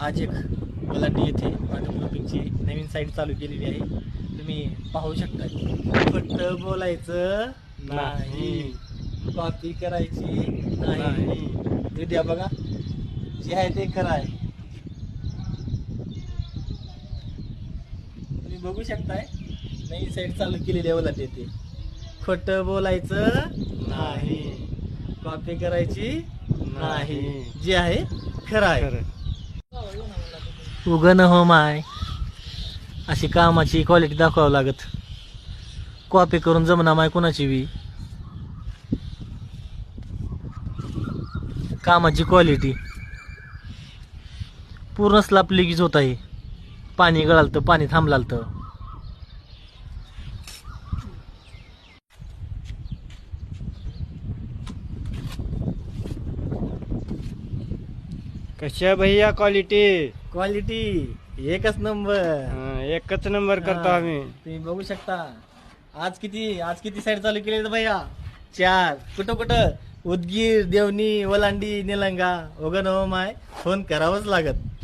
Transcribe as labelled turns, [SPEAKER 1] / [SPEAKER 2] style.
[SPEAKER 1] आज एक कोलाटी येथे ऑटो ग्रुपिंगची नवीन साईट चालू केलेली आहे. तुम्ही पाहू शकता. खोटं बोलायचं नाही, कॉपी करायची नाही. विद्या बघा, जे आहे ते खरं आहे. तुम्ही बघू शकताय नवीन साईट चालू केलेली आहे कोलाटी येथे. खोटं बोलायचं नाही, कॉपी करायची नाही, जे आहे खरं आहे. उगन हो माय, अशी कामाची क्वालिटी दाखवावं लागत. कॉपी करून जमना माय कोणाची बी. कामाची क्वालिटी पूर्ण स्लाप लिकेज होत आहे. पाणी गळालतं, पाणी थांबलालतं.
[SPEAKER 2] कशा भैया क्वालिटी
[SPEAKER 1] क्वालिटी एकच नंबर.
[SPEAKER 2] एकच नंबर करतो आम्ही.
[SPEAKER 1] तुम्ही बघू शकता. आज किती साईड चालू केले भैया? 4. कुठं कुठं? उदगीर, देवणी, ओलांडी, निलंगा. ओगन हो माय, फोन करावंच लागत.